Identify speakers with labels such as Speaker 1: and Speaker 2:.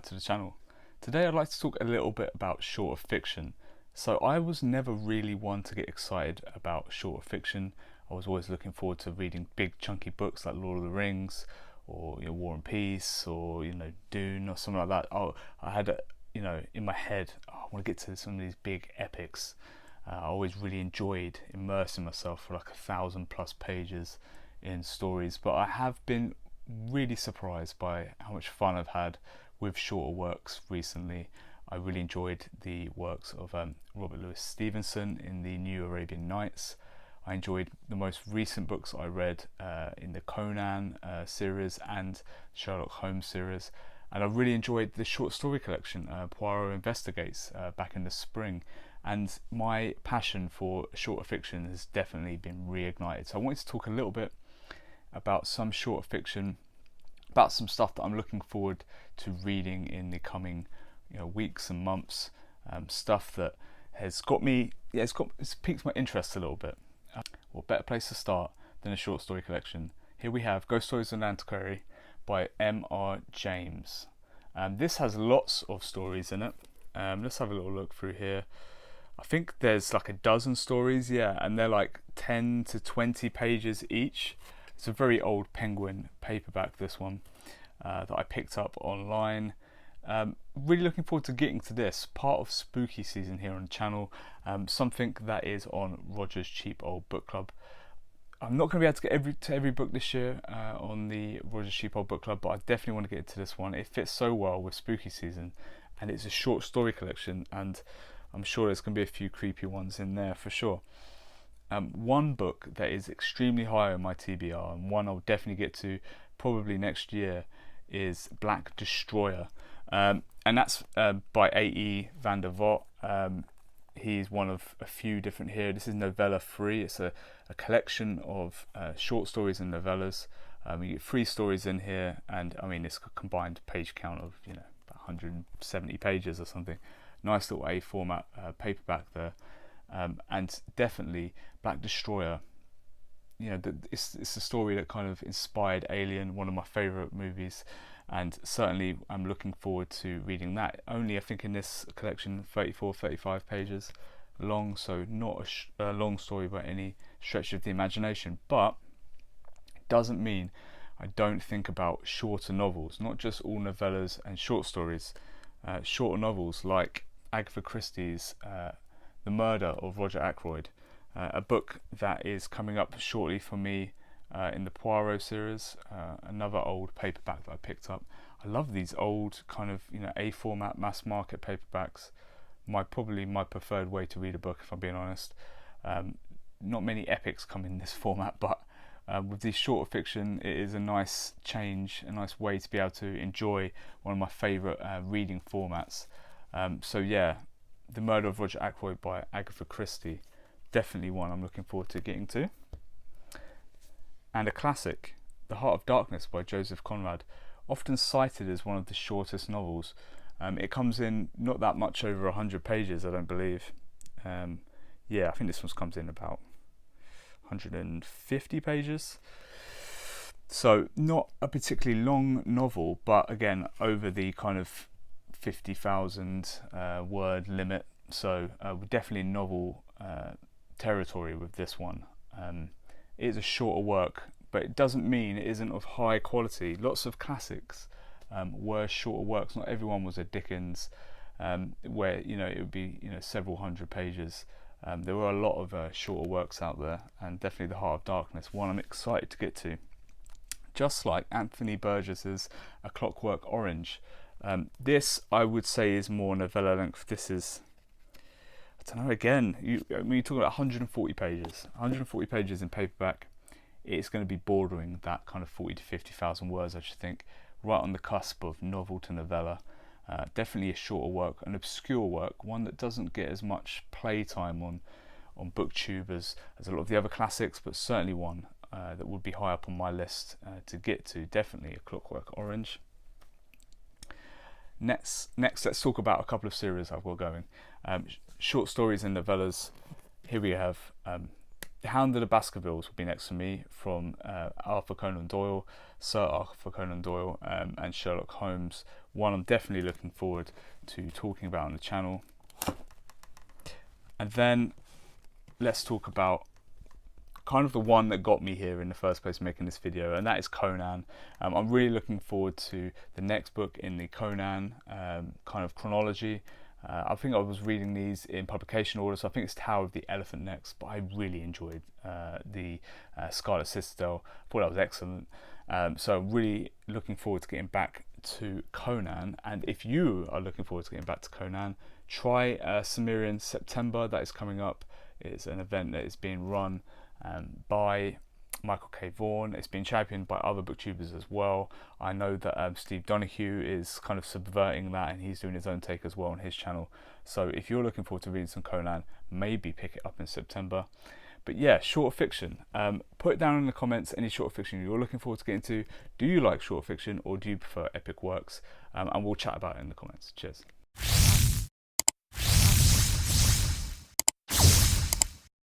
Speaker 1: back to the channel. Today I'd like to talk a little bit about shorter fiction. So I was never really one to get excited about shorter fiction. I was always looking forward to reading big chunky books like Lord of the Rings or War and Peace or Dune or something like that. I had in my head, I want to get to some of these big epics. I always really enjoyed immersing myself for like 1,000+ pages in stories, but I have been really surprised by how much fun I've had with shorter works recently. I really enjoyed the works of Robert Louis Stevenson in the New Arabian Nights. I enjoyed the most recent books I read in the Conan series and Sherlock Holmes series, and I really enjoyed the short story collection Poirot Investigates back in the spring, and my passion for shorter fiction has definitely been reignited. So I wanted to talk a little bit about some shorter fiction, about some stuff that I'm looking forward to reading in the coming weeks and months, stuff that has got me, it's piqued my interest a little bit. What better place to start than a short story collection? Here we have Ghost Stories and Antiquary by M.R. James. This has lots of stories in it. Let's have a little look through here. I think there's like a dozen stories, and they're like 10 to 20 pages each. It's a very old Penguin paperback, this one, that I picked up online. Really looking forward to getting to this, part of spooky season here on the channel, something that is on Roger's Cheap Old Book Club. I'm not going to be able to get to every book this year on the Roger's Cheap Old Book Club, but I definitely want to get into this one. It fits so well with spooky season, and it's a short story collection, and I'm sure there's going to be a few creepy ones in there for sure. One book that is extremely high on my TBR, and one I'll definitely get to probably next year, is Black Destroyer, and that's by A.E. van der Voort. He's one of a few different here. This is novella 3. It's a collection of short stories and novellas. You get 3 stories in here, and I mean it's a combined page count of about 170 pages or something. Nice little A format paperback there. And definitely Black Destroyer, it's a story that kind of inspired Alien, one of my favourite movies, and certainly I'm looking forward to reading that. Only I think in this collection 34-35 pages long, so not a long story by any stretch of the imagination, but it doesn't mean I don't think about shorter novels, not just all novellas and short stories. Shorter novels like Agatha Christie's The Murder of Roger Ackroyd, a book that is coming up shortly for me in the Poirot series, another old paperback that I picked up. I love these old kind of A format mass market paperbacks. Probably my preferred way to read a book, if I'm being honest. Not many epics come in this format, but with this shorter fiction, it is a nice change, a nice way to be able to enjoy one of my favourite reading formats. The Murder of Roger Ackroyd by Agatha Christie, definitely one I'm looking forward to getting to. And a classic, The Heart of Darkness by Joseph Conrad, often cited as one of the shortest novels. It comes in not that much over 100 pages, I don't believe. I think this one comes in about 150 pages. So not a particularly long novel, but again, over the kind of 50,000 word limit, so we're definitely in novel territory with this one. It is a shorter work, but it doesn't mean it isn't of high quality. Lots of classics were shorter works. Not everyone was a Dickens, where it would be several hundred pages. There were a lot of shorter works out there, and definitely The Heart of Darkness, one I'm excited to get to. Just like Anthony Burgess's A Clockwork Orange. This I would say is more novella length. This is, I don't know, again, you're talking about 140 pages. 140 pages in paperback. It's going to be bordering that kind of 40 to 50,000 words, I should think, right on the cusp of novel to novella. Definitely a shorter work, an obscure work, one that doesn't get as much playtime on Booktube as a lot of the other classics, but certainly one that would be high up on my list to get to. Definitely A Clockwork Orange. Next, let's talk about a couple of series I've got going. Short stories and novellas. Here we have Hound of the Baskervilles will be next for me, from Arthur Conan Doyle, Sir Arthur Conan Doyle, and Sherlock Holmes. One I'm definitely looking forward to talking about on the channel. And then let's talk about kind of the one that got me here in the first place making this video, and that is Conan. I'm really looking forward to the next book in the Conan kind of chronology. I think I was reading these in publication order, so I think it's Tower of the Elephant next, but I really enjoyed the Scarlet Citadel. I thought that was excellent. So really looking forward to getting back to Conan, and if you are looking forward to getting back to Conan, try Cimmerian September. That is coming up. It's an event that is being run by Michael K. Vaughan. It's been championed by other booktubers as well. I know that Steve Donahue is kind of subverting that, and he's doing his own take as well on his channel. So if you're looking forward to reading some Conan, maybe pick it up in September. But yeah, short fiction. Put it down in the comments any short fiction you're looking forward to getting to. Do you like short fiction, or do you prefer epic works? And we'll chat about it in the comments. Cheers.